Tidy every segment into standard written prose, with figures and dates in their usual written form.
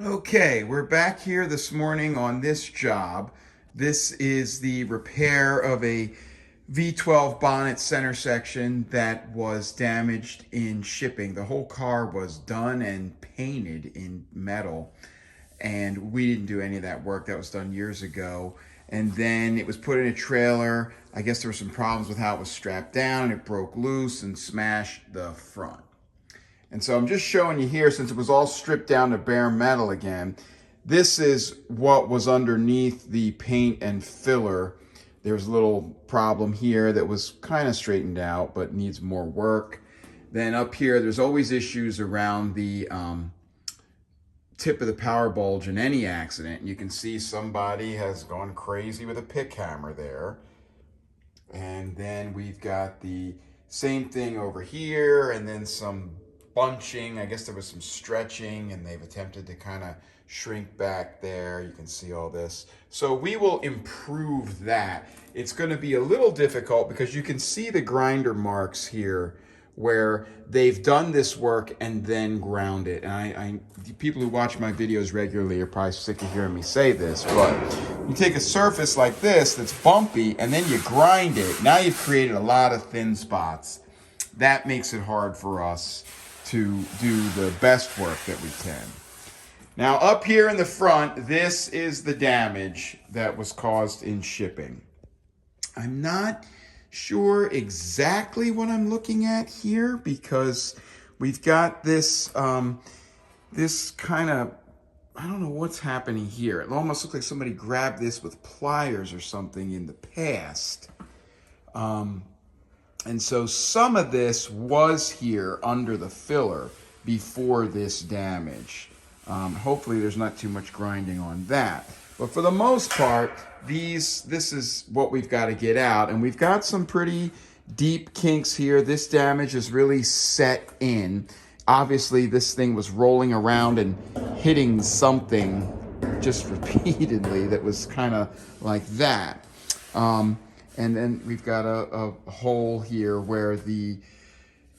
Okay, we're back here this morning on this job. This is the repair of a V12 Bonnet center section that was damaged in shipping. The whole car was done and painted in metal, and we didn't do any of that work. That was done years ago. And then it was put in a trailer. I guess there were some problems with how it was strapped down. It broke loose and smashed the front. And so I'm just showing you here, since it was all stripped down to bare metal again, this is what was underneath the paint and filler. There's a little problem here that was kind of straightened out, but needs more work. Then up here, there's always issues around the tip of the power bulge in any accident. You can see somebody has gone crazy with a pick hammer there. And then we've got the same thing over here, and then some bunching. I guess there was some stretching and they've attempted to kind of shrink back there. You can see all this. So we will improve that. It's going to be a little difficult because you can see the grinder marks here where they've done this work and then ground it. And people who watch my videos regularly are probably sick of hearing me say this, but you take a surface like this that's bumpy and then you grind it. Now you've created a lot of thin spots. That makes it hard for us to do the best work that we can. Now up here in the front, this is the damage that was caused in shipping. I'm not sure exactly what I'm looking at here because we've got this this kind of, I don't know what's happening here. It almost looks like somebody grabbed this with pliers or something in the past. And so some of this was here under the filler before this damage. Hopefully there's not too much grinding on that. But for the most part, this is what we've got to get out. And we've got some pretty deep kinks here. This damage is really set in. Obviously, this thing was rolling around and hitting something just repeatedly that was kind of like that. And then we've got a hole here where the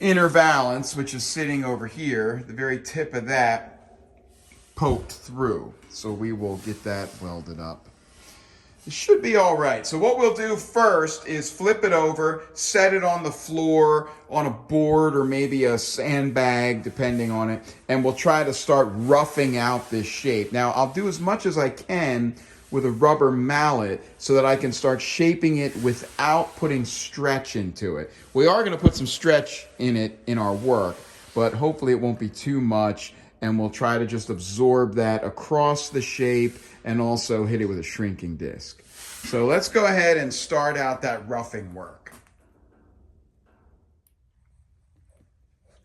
inner valance, which is sitting over here, the very tip of that poked through. So we will get that welded up. It should be all right. So what we'll do first is flip it over, set it on the floor, on a board or maybe a sandbag, depending on it, and we'll try to start roughing out this shape. Now, I'll do as much as I can with a rubber mallet so that I can start shaping it without putting stretch into it. We are going to put some stretch in it in our work, but hopefully it won't be too much, and we'll try to just absorb that across the shape and also hit it with a shrinking disc. So let's go ahead and start out that roughing work.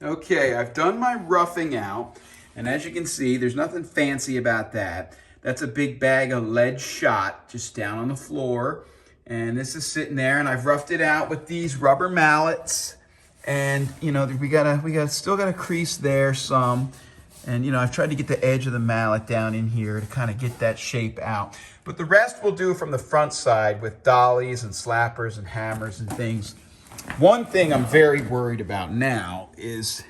Okay, I've done my roughing out, and as you can see, there's nothing fancy about that. That's a big bag of lead shot just down on the floor. And this is sitting there, and I've roughed it out with these rubber mallets. And, you know, we still got a crease there some. And, you know, I've tried to get the edge of the mallet down in here to kind of get that shape out. But the rest we'll do from the front side with dollies and slappers and hammers and things. One thing I'm very worried about now is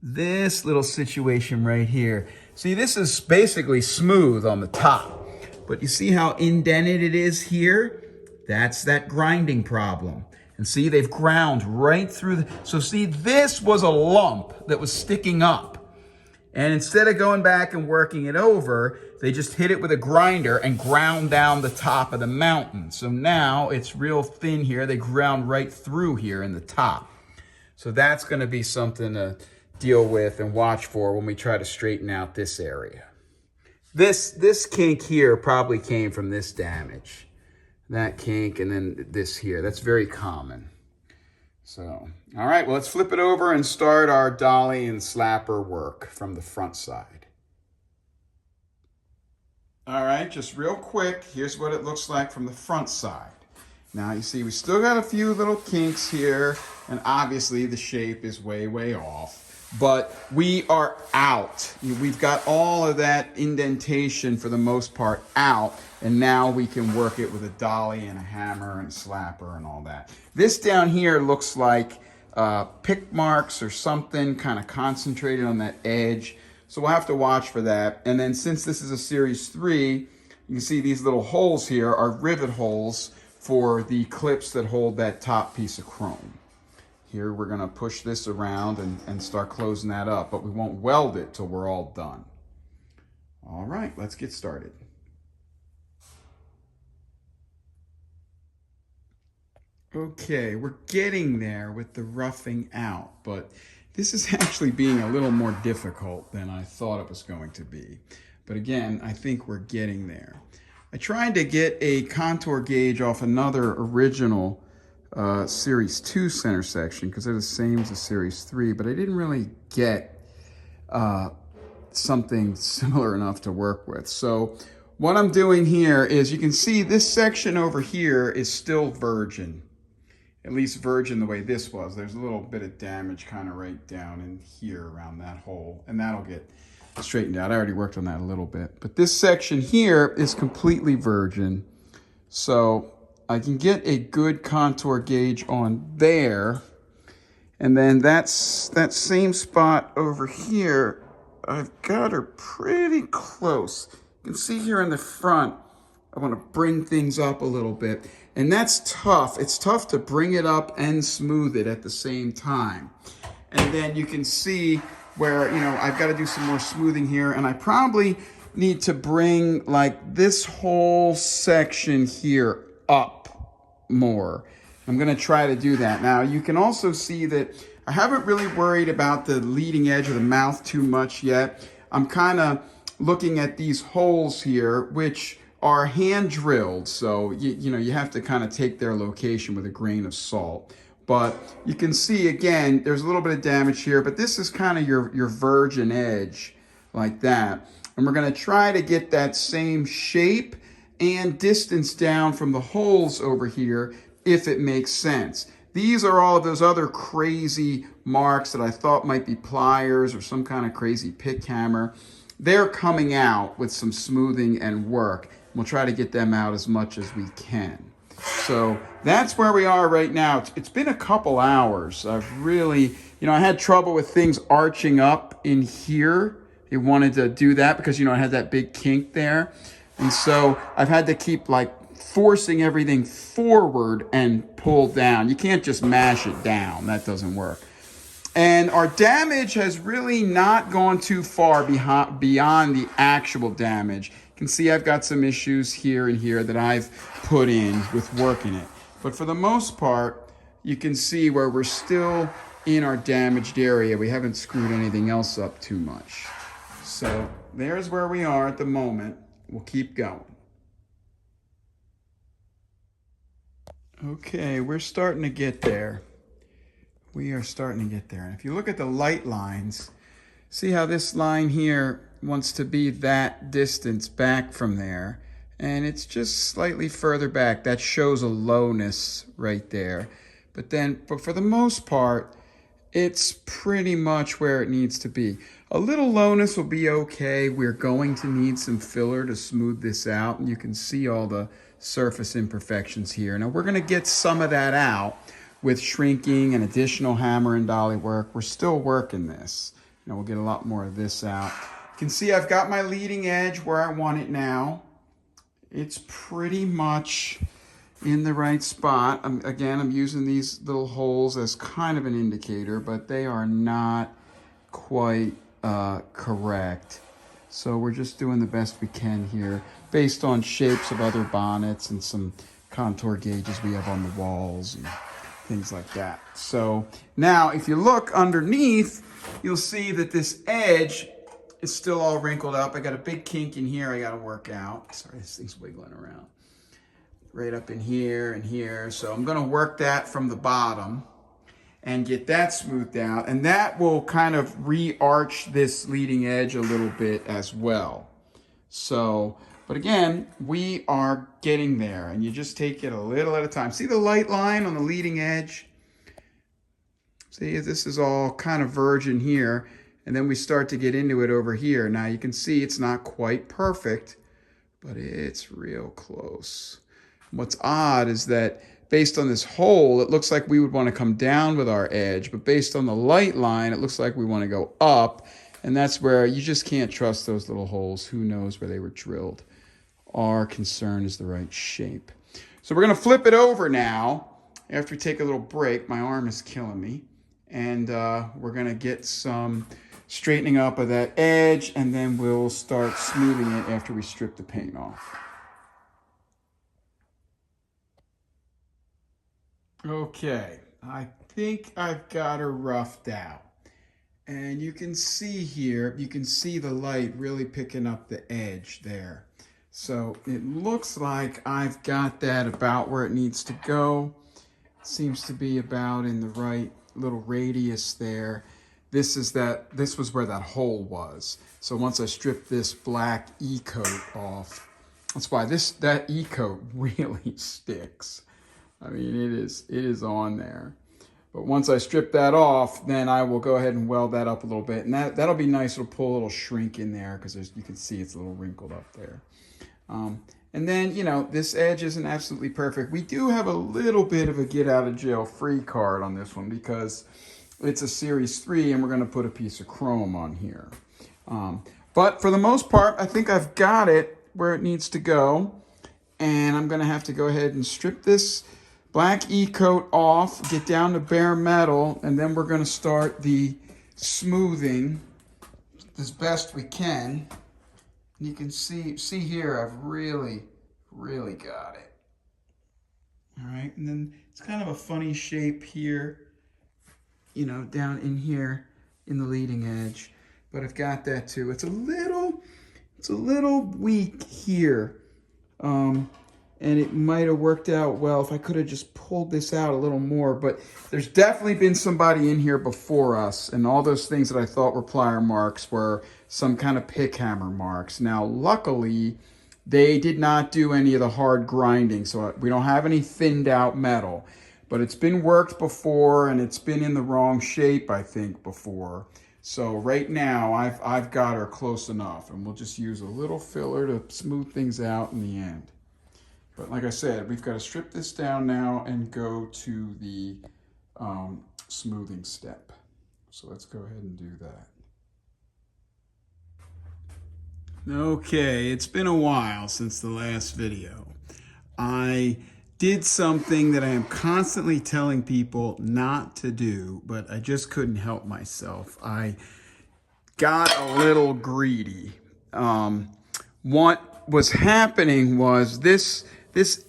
this little situation right here. See, this is basically smooth on the top, but you see how indented it is here? That's that grinding problem. And see, they've ground right through so see, this was a lump that was sticking up. And instead of going back and working it over, they just hit it with a grinder and ground down the top of the mountain. So now it's real thin here. They ground right through here in the top. So that's going to be something to deal with and watch for when we try to straighten out this area. This kink here probably came from this damage. That kink and then this here. That's very common. So, all right, well, let's flip it over and start our dolly and slapper work from the front side. All right, just real quick, here's what it looks like from the front side. Now, you see, we still got a few little kinks here, and obviously the shape is way, way off. But we are out. We've got all of that indentation for the most part out, and now we can work it with a dolly and a hammer and a slapper and all that. This down here looks like pick marks or something kind of concentrated on that edge. So we'll have to watch for that. And then since this is a Series 3, you can see these little holes here are rivet holes for the clips that hold that top piece of chrome. Here we're going to push this around and start closing that up, but we won't weld it till we're all done. All right, let's get started. Okay, we're getting there with the roughing out, but this is actually being a little more difficult than I thought it was going to be. But again, I think we're getting there. I tried to get a contour gauge off another original Series 2 center section because they're the same as the Series 3, but I didn't really get something similar enough to work with. So what I'm doing here is, you can see this section over here is still virgin. At least virgin the way this was. There's a little bit of damage kind of right down in here around that hole, and that'll get straightened out. I already worked on that a little bit. But this section here is completely virgin. So I can get a good contour gauge on there. And then that same spot over here, I've got her pretty close. You can see here in the front, I want to bring things up a little bit. And that's tough. It's tough to bring it up and smooth it at the same time. And then you can see where, I've got to do some more smoothing here. And I probably need to bring like this whole section here up more. I'm going to try to do that. Now, you can also see that I haven't really worried about the leading edge of the mouth too much yet. I'm kind of looking at these holes here, which are hand drilled, so you have to kind of take their location with a grain of salt. But you can see again, there's a little bit of damage here, but this is kind of your virgin edge like that. And we're going to try to get that same shape and distance down from the holes over here if it makes sense. These are all of those other crazy marks that I thought might be pliers or some kind of crazy pick hammer. They're coming out with some smoothing and work. We'll try to get them out as much as we can. So that's where we are right now. It's been a couple hours. I've really, I had trouble with things arching up in here. It wanted to do that because, I had that big kink there. And so I've had to keep like forcing everything forward and pull down. You can't just mash it down. That doesn't work. And our damage has really not gone too far beyond the actual damage. You can see I've got some issues here and here that I've put in with working it. But for the most part, you can see where we're still in our damaged area. We haven't screwed anything else up too much. So there's where we are at the moment. We'll keep going. Okay, we're starting to get there. We are starting to get there. And if you look at the light lines, see how this line here wants to be that distance back from there. And it's just slightly further back. That shows a lowness right there. But for the most part, it's pretty much where it needs to be. A little lowness will be okay. We're going to need some filler to smooth this out. And you can see all the surface imperfections here. Now we're going to get some of that out with shrinking and additional hammer and dolly work. We're still working this. We'll get a lot more of this out. You can see I've got my leading edge where I want it now. It's pretty much in the right spot. I'm using these little holes as kind of an indicator, but they are not quite correct. So we're just doing the best we can here based on shapes of other bonnets and some contour gauges we have on the walls and things like that. So now if you look underneath, you'll see that this edge is still all wrinkled up. I got a big kink in here I got to work out. Sorry, this thing's wiggling around. Right up in here and here. So I'm going to work that from the bottom and get that smoothed out. And that will kind of re-arch this leading edge a little bit as well. So, but again, we are getting there, and you just take it a little at a time. See the light line on the leading edge? See, this is all kind of virgin here, and then we start to get into it over here. Now you can see it's not quite perfect, but it's real close. What's odd is that based on this hole, it looks like we would want to come down with our edge, but based on the light line, it looks like we want to go up. And that's where you just can't trust those little holes. Who knows where they were drilled? Our concern is the right shape. So we're going to flip it over now. After we take a little break, my arm is killing me. And we're going to get some straightening up of that edge, and then we'll start smoothing it after we strip the paint off. Okay, I think I've got her roughed out. And you can see here, you can see the light really picking up the edge there. So it looks like I've got that about where it needs to go. Seems to be about in the right little radius there. This was where that hole was. So once I strip this black E-coat off, that's why that E-coat really sticks. I mean, it is on there. But once I strip that off, then I will go ahead and weld that up a little bit. And that'll be nice. It'll pull a little shrink in there because you can see it's a little wrinkled up there. And then, you know, this edge isn't absolutely perfect. We do have a little bit of a get out of jail free card on this one because it's a Series 3 and we're going to put a piece of chrome on here. But for the most part, I think I've got it where it needs to go. And I'm going to have to go ahead and strip this black E-coat off, get down to bare metal, and then we're going to start the smoothing as best we can. And you can see here, I've really got it. All right, and then it's kind of a funny shape here, you know, down in here in the leading edge. But I've got that too. It's a little weak here. And it might have worked out well if I could have just pulled this out a little more. But there's definitely been somebody in here before us, and all those things that I thought were plier marks were some kind of pick hammer marks. Now, luckily, they did not do any of the hard grinding, so we don't have any thinned out metal. But it's been worked before, and it's been in the wrong shape, I think, before. So right now, I've got her close enough, and we'll just use a little filler to smooth things out in the end. But like I said, we've got to strip this down now and go to the smoothing step. So let's go ahead and do that. Okay, it's been a while since the last video. I did something that I am constantly telling people not to do, but I just couldn't help myself. I got a little greedy. What was happening was this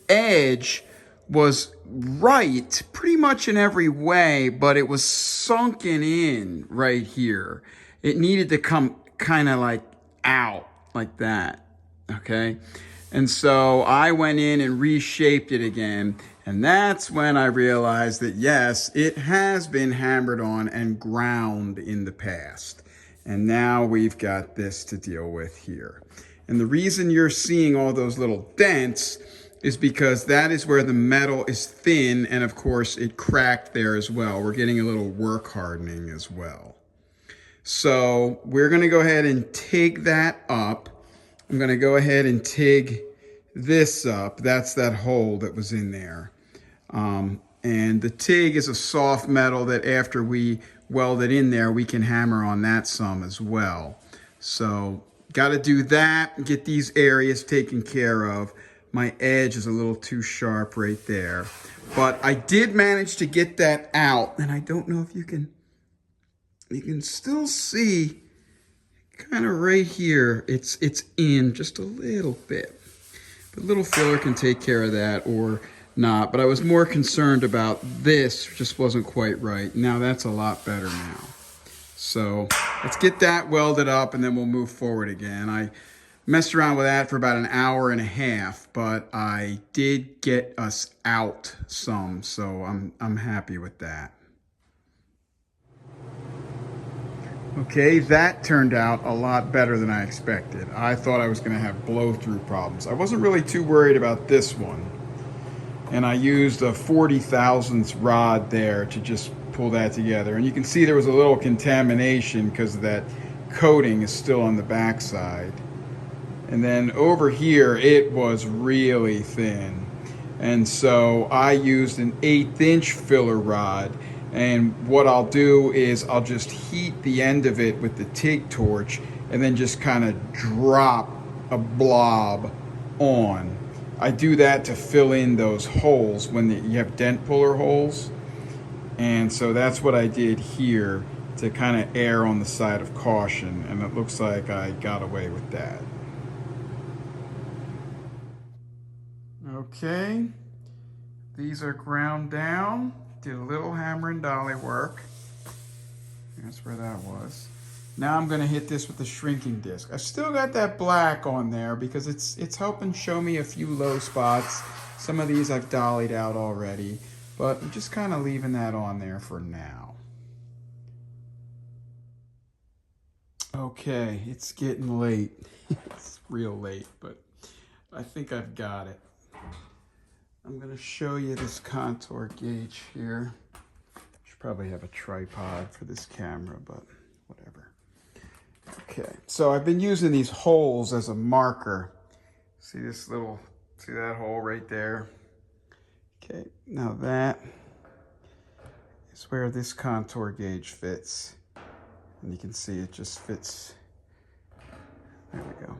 edge was right pretty much in every way, but it was sunken in right here. It needed to come kind of like out like that, okay? And so I went in and reshaped it again, and that's when I realized that yes, it has been hammered on and ground in the past. And now we've got this to deal with here. And the reason you're seeing all those little dents is because that is where the metal is thin, and of course it cracked there as well. We're getting a little work hardening as well. So we're gonna go ahead and TIG that up. I'm gonna go ahead and TIG this up. That's that hole that was in there. And the TIG is a soft metal that after we weld it in there, we can hammer on that some as well. So gotta do that and get these areas taken care of. My edge is a little too sharp right there. But I did manage to get that out, and I don't know if you can still see kind of right here, it's in just a little bit. But little filler can take care of that or not. But I was more concerned about this, just wasn't quite right. Now that's a lot better now. So let's get that welded up and then we'll move forward again. I messed around with that for about an hour and a half, but I did get us out some, so I'm happy with that. Okay, that turned out a lot better than I expected. I thought I was going to have blow-through problems. I wasn't really too worried about this one. And I used a 40/1000 rod there to just pull that together. And you can see there was a little contamination because that coating is still on the backside. And then over here, it was really thin. And so I used an 1/8 inch filler rod And what I'll do is I'll just heat the end of it with the TIG torch and then just kind of drop a blob on. I do that to fill in those holes when you have dent puller holes. And so that's what I did here to kind of err on the side of caution. And it looks like I got away with that. Okay, these are ground down. Did a little hammer and dolly work. That's where that was. Now I'm gonna hit this with the shrinking disc. I still got that black on there because it's helping show me a few low spots. Some of these I've dollied out already, but I'm just kind of leaving that on there for now. Okay, it's getting late. It's real late, but I think I've got it. I'm going to show you this contour gauge here. Should probably have a tripod for this camera, but whatever. Okay, so I've been using these holes as a marker. See that hole right there? Okay, now that is where this contour gauge fits. And you can see it just fits. There we go.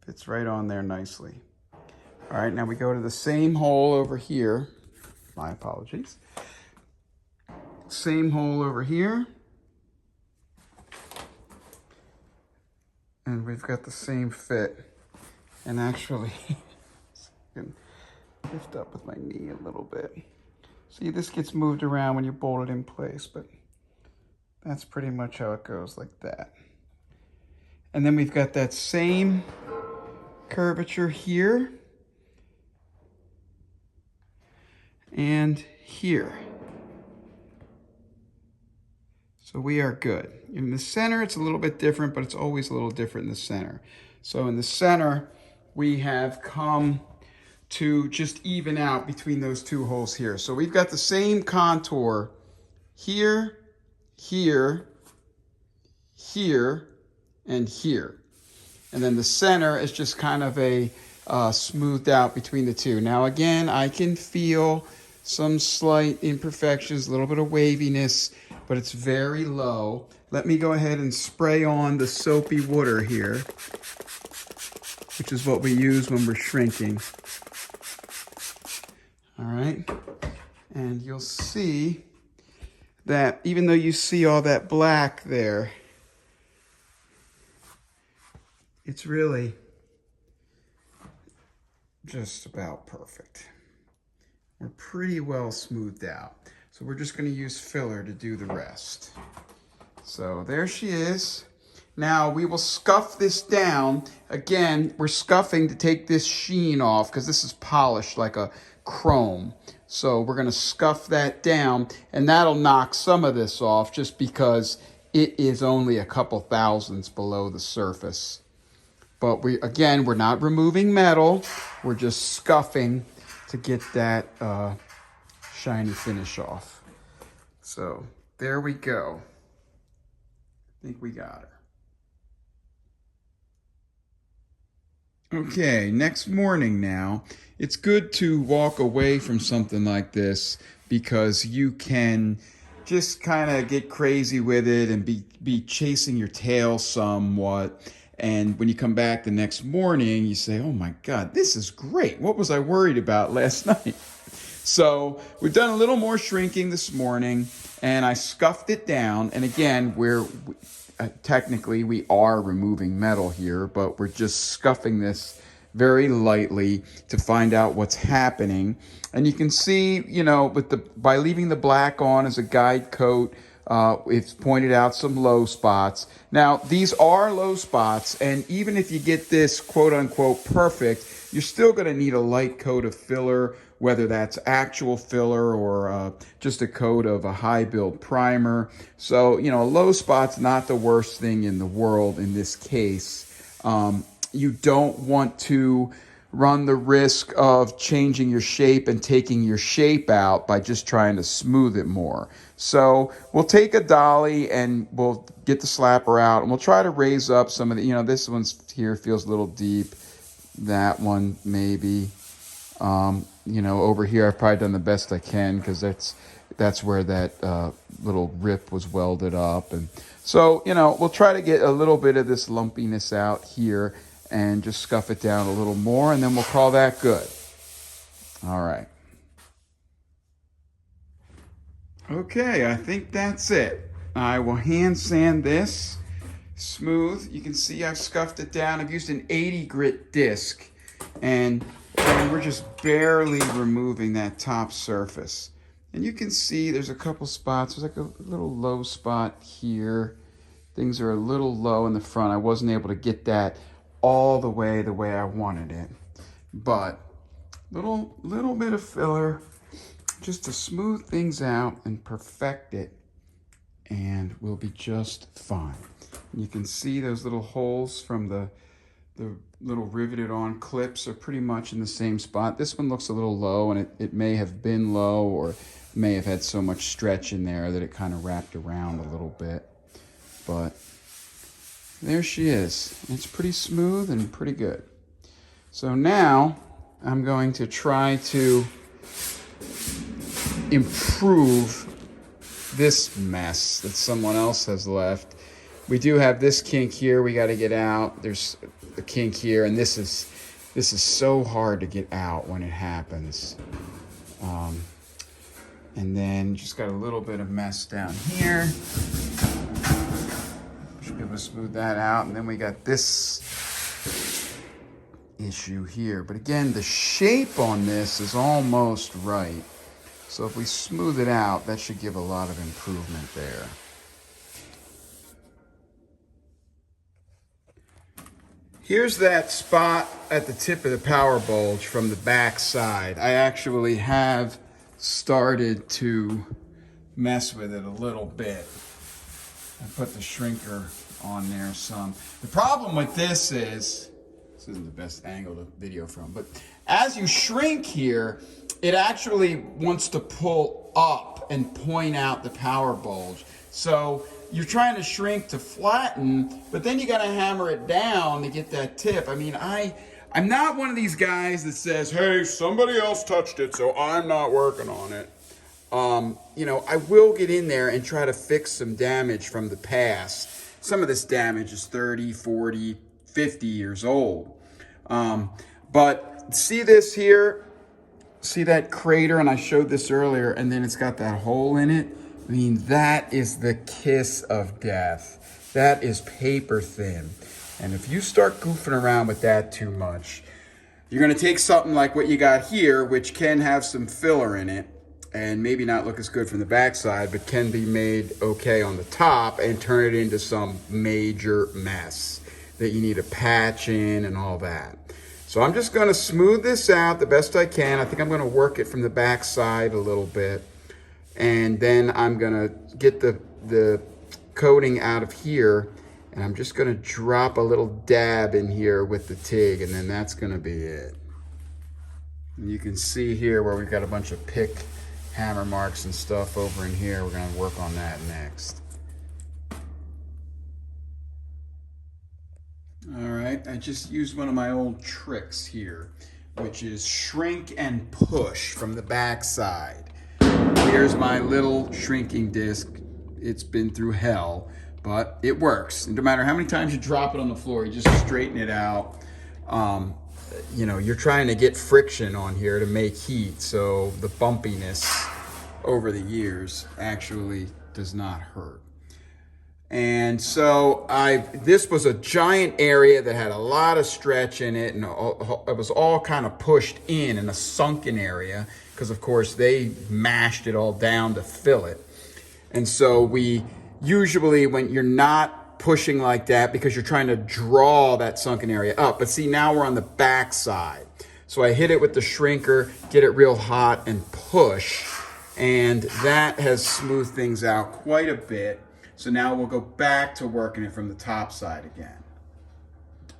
Fits right on there nicely. All right, now we go to the same hole over here. My apologies. Same hole over here. And we've got the same fit. And actually, I can lift up with my knee a little bit. See, this gets moved around when you bolt it in place, but that's pretty much how it goes, like that. And then we've got that same curvature here. And here. So we are good. In the center, it's a little bit different, but it's always a little different in the center. So in the center, we have come to just even out between those two holes here. So we've got the same contour here, here, here, and here. And then the center is just kind of a smoothed out between the two. Now again, I can feel some slight imperfections, a little bit of waviness, but it's very low. Let me go ahead and spray on the soapy water here, which is what we use when we're shrinking. All right, and you'll see that even though you see all that black there, it's really just about perfect. We're pretty well smoothed out. So we're just going to use filler to do the rest. So there she is. Now we will scuff this down. Again, we're scuffing to take this sheen off because this is polished like a chrome. So we're going to scuff that down, and that'll knock some of this off just because it is only a couple thousandths below the surface. But we're not removing metal. We're just scuffing to get that shiny finish off. So there we go. I think we got her. Okay, next morning now. It's good to walk away from something like this because you can just kind of get crazy with it and be chasing your tail somewhat. And when you come back the next morning, you say, oh my God, this is great. What was I worried about last night? So we've done a little more shrinking this morning, and I scuffed it down. And again, technically we are removing metal here, but we're just scuffing this very lightly to find out what's happening. And you can see, by leaving the black on as a guide coat, it's pointed out some low spots. Now, these are low spots, and even if you get this quote-unquote perfect, you're still going to need a light coat of filler, whether that's actual filler or just a coat of a high-build primer. So, a low spot's not the worst thing in the world in this case. You don't want to run the risk of changing your shape and taking your shape out by just trying to smooth it more. So we'll take a dolly and we'll get the slapper out, and we'll try to raise up some of the, this one's here feels a little deep. That one maybe. Over here I've probably done the best I can because that's where that little rip was welded up. And so, you know, we'll try to get a little bit of this lumpiness out here and just scuff it down a little more, and then we'll call that good. All right. Okay, I think that's it. I will hand sand this smooth. You can see I've scuffed it down. I've used an 80 grit disc, and we're just barely removing that top surface. And you can see there's a couple spots. There's like a little low spot here. Things are a little low in the front. I wasn't able to get that all the way I wanted it. But little bit of filler just to smooth things out and perfect it, and we'll be just fine. And you can see those little holes from the little riveted on clips are pretty much in the same spot. This one looks a little low, and it may have been low or may have had so much stretch in there that it kind of wrapped around a little bit. But there she is. It's pretty smooth and pretty good. So now I'm going to try to improve this mess that someone else has left. We do have this kink here we got to get out. There's the kink here, and this is so hard to get out when it happens. And then just got a little bit of mess down here. Should be able to smooth that out. And then we got this issue here. But again, the shape on this is almost right. So if we smooth it out, that should give a lot of improvement there. Here's that spot at the tip of the power bulge from the back side. I actually have started to mess with it a little bit. I put the shrinker on there some. The problem with this isn't the best angle to video from, but as you shrink here, it actually wants to pull up and point out the power bulge. So you're trying to shrink to flatten, but then you got to hammer it down to get that tip. I mean, I'm not one of these guys that says, hey, somebody else touched it, so I'm not working on it. You know, I will get in there and try to fix some damage from the past. Some of this damage is 30, 40, 50 years old. But see this here? See that crater? And I showed this earlier, and then it's got that hole in it. I mean, that is the kiss of death. That is paper thin. And if you start goofing around with that too much, you're going to take something like what you got here, which can have some filler in it, and maybe not look as good from the backside, but can be made okay on the top, and turn it into some major mess that you need to patch in and all that. So I'm just going to smooth this out the best I can. I think I'm going to work it from the backside a little bit. And then I'm going to get the coating out of here, and I'm just going to drop a little dab in here with the TIG, and then that's going to be it. And you can see here where we've got a bunch of pick hammer marks and stuff over in here. We're going to work on that next. All right, I just used one of my old tricks here, which is shrink and push from the back side. Here's my little shrinking disc. It's been through hell, but it works. And no matter how many times you drop it on the floor, you just straighten it out. You know, you're trying to get friction on here to make heat, so the bumpiness over the years actually does not hurt. And so this was a giant area that had a lot of stretch in it, and it was all kind of pushed in a sunken area, because of course they mashed it all down to fill it. And so we usually, when you're not pushing like that, because you're trying to draw that sunken area up, but see, now we're on the back side. So I hit it with the shrinker, get it real hot, and push, and that has smoothed things out quite a bit. So now we'll go back to working it from the top side again.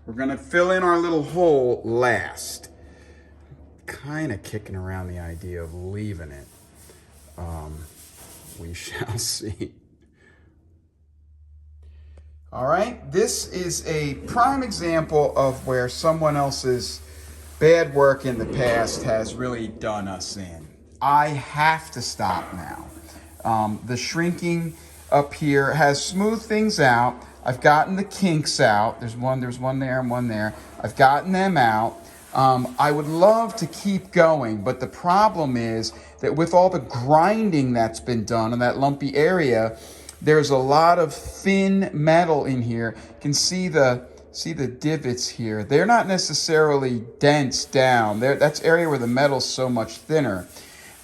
We're gonna fill in our little hole last. Kind of kicking around the idea of leaving it. We shall see. All right, this is a prime example of where someone else's bad work in the past has really done us in. I have to stop now. The shrinking up here has smoothed things out. I've gotten the kinks out. There's one there and one there. I've gotten them out. I would love to keep going, but the problem is that with all the grinding that's been done in that lumpy area, there's a lot of thin metal in here. You can see the divots here. They're not necessarily dense down. That's area where the metal's so much thinner.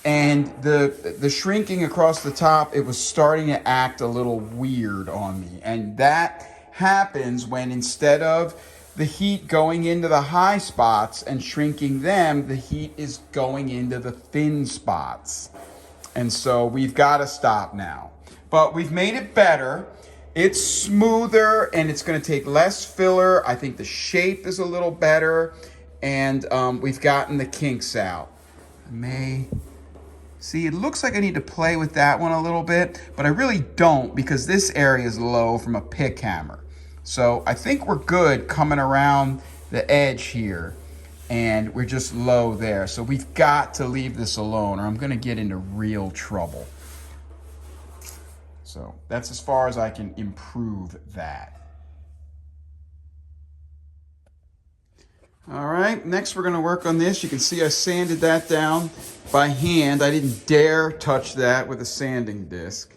And the shrinking across the top, it was starting to act a little weird on me. And that happens when instead of the heat going into the high spots and shrinking them, the heat is going into the thin spots. And so we've got to stop now. But we've made it better. It's smoother and it's going to take less filler. I think the shape is a little better. And we've gotten the kinks out. See, it looks like I need to play with that one a little bit, but I really don't because this area is low from a pick hammer. So I think we're good coming around the edge here, and we're just low there. So we've got to leave this alone or I'm gonna get into real trouble. So that's as far as I can improve that. All right, next we're gonna work on this. You can see I sanded that down by hand. I didn't dare touch that with a sanding disc.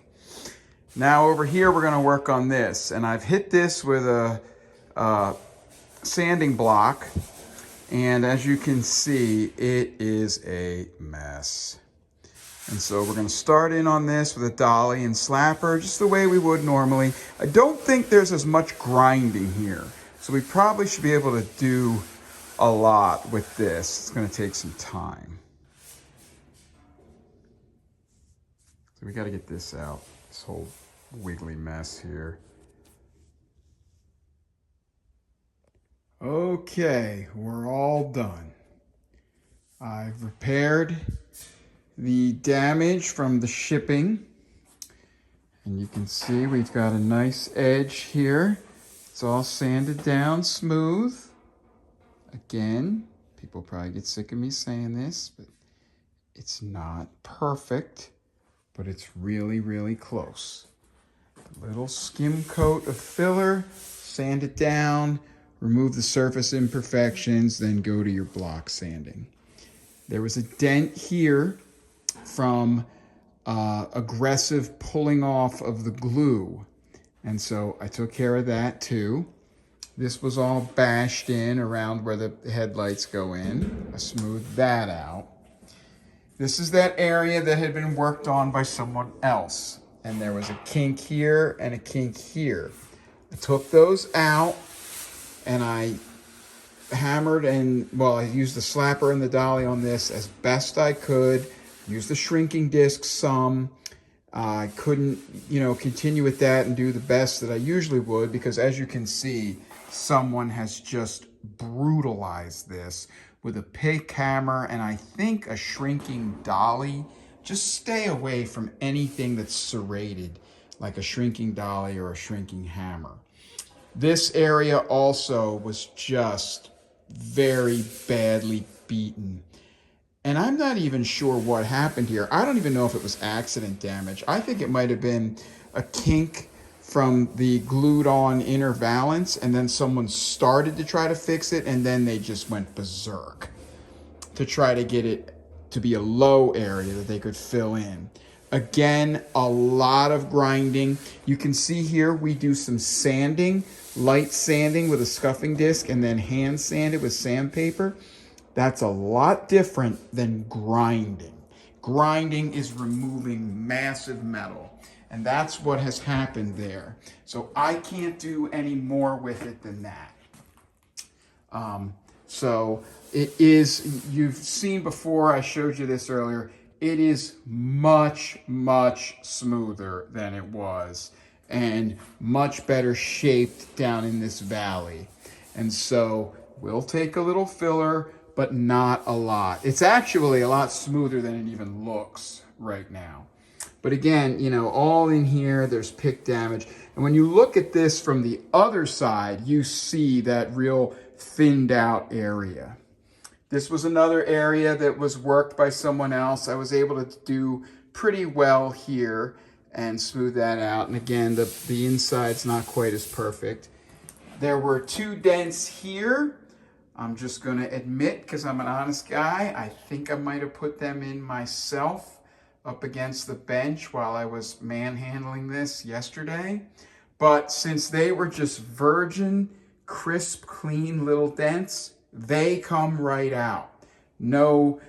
Now over here, we're gonna work on this. And I've hit this with a sanding block. And as you can see, it is a mess. And so we're gonna start in on this with a dolly and slapper, just the way we would normally. I don't think there's as much grinding here. So we probably should be able to do a lot with this. It's gonna take some time. So we gotta get this out, this whole wiggly mess here. Okay, we're all done. I've repaired the damage from the shipping. And you can see we've got a nice edge here. It's all sanded down smooth. Again, people probably get sick of me saying this, but it's not perfect, but it's really, really close. A little skim coat of filler, sand it down, remove the surface imperfections, then go to your block sanding. There was a dent here from aggressive pulling off of the glue, and so I took care of that too. This was all bashed in around where the headlights go in. I smoothed that out. This is that area that had been worked on by someone else. And there was a kink here and a kink here. I took those out and I hammered and, well, I used the slapper and the dolly on this as best I could. Used the shrinking disc some. I couldn't, continue with that and do the best that I usually would because as you can see, someone has just brutalized this with a pick hammer and I think a shrinking dolly. Just stay away from anything that's serrated, like a shrinking dolly or a shrinking hammer. This area also was just very badly beaten. And I'm not even sure what happened here. I don't even know if it was accident damage. I think it might have been a kink from the glued on inner valance and then someone started to try to fix it and then they just went berserk to try to get it to be a low area that they could fill in. Again, a lot of grinding. You can see here we do some sanding, light sanding with a scuffing disc and then hand sanded with sandpaper. That's a lot different than grinding. Grinding is removing massive metal. And that's what has happened there. So I can't do any more with it than that. So it is, you've seen before, I showed you this earlier, it is much, much smoother than it was and much better shaped down in this valley. And so we'll take a little filler, but not a lot. It's actually a lot smoother than it even looks right now. But again, all in here, there's pick damage. And when you look at this from the other side, you see that real thinned out area. This was another area that was worked by someone else. I was able to do pretty well here and smooth that out. And again, the inside's not quite as perfect. There were 2 dents here. I'm just going to admit, because I'm an honest guy, I think I might have put them in myself up against the bench while I was manhandling this yesterday. But since they were just virgin, crisp, clean little dents, they come right out. No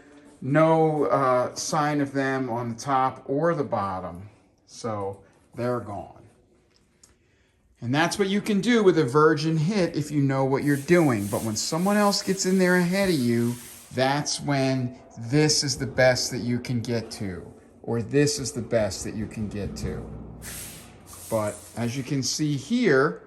sign of them on the top or the bottom. So they're gone. And that's what you can do with a virgin hit if you know what you're doing. But when someone else gets in there ahead of you, that's when this is the best that you can get to, or this is the best that you can get to. But as you can see here,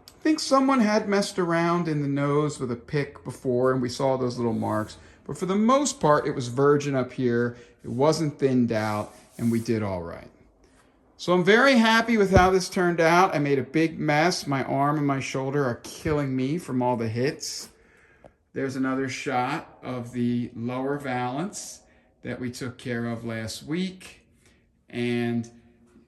I think someone had messed around in the nose with a pick before, and we saw those little marks. But for the most part, it was virgin up here. It wasn't thinned out, and we did all right. So I'm very happy with how this turned out. I made a big mess. My arm and my shoulder are killing me from all the hits. There's another shot of the lower valance that we took care of last week. And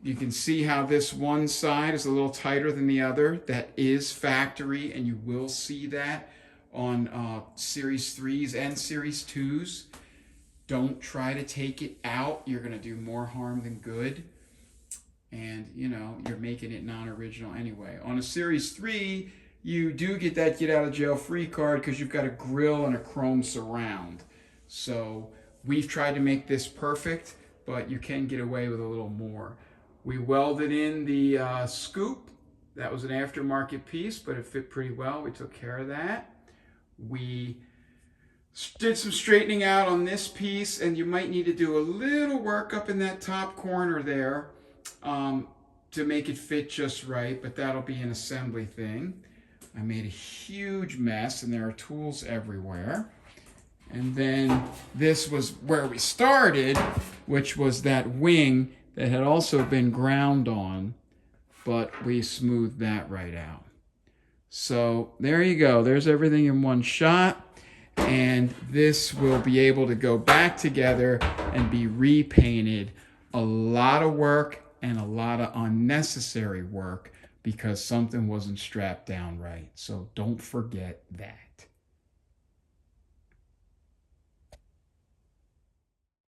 you can see how this one side is a little tighter than the other. That is factory, and you will see that on Series 3s and Series 2s. Don't try to take it out. You're going to do more harm than good. And, you know, you're making it non-original anyway. On a Series 3, you do get that get-out-of-jail-free card because you've got a grill and a chrome surround. So we've tried to make this perfect, but you can get away with a little more. We welded in the scoop. That was an aftermarket piece, but it fit pretty well. We took care of that. We did some straightening out on this piece, and you might need to do a little work up in that top corner there to make it fit just right, but that'll be an assembly thing. I made a huge mess, and there are tools everywhere. And then this was where we started, which was that wing that had also been ground on, but we smoothed that right out. So there you go. There's everything in one shot. And this will be able to go back together and be repainted. A lot of work and a lot of unnecessary work because something wasn't strapped down right. So don't forget that.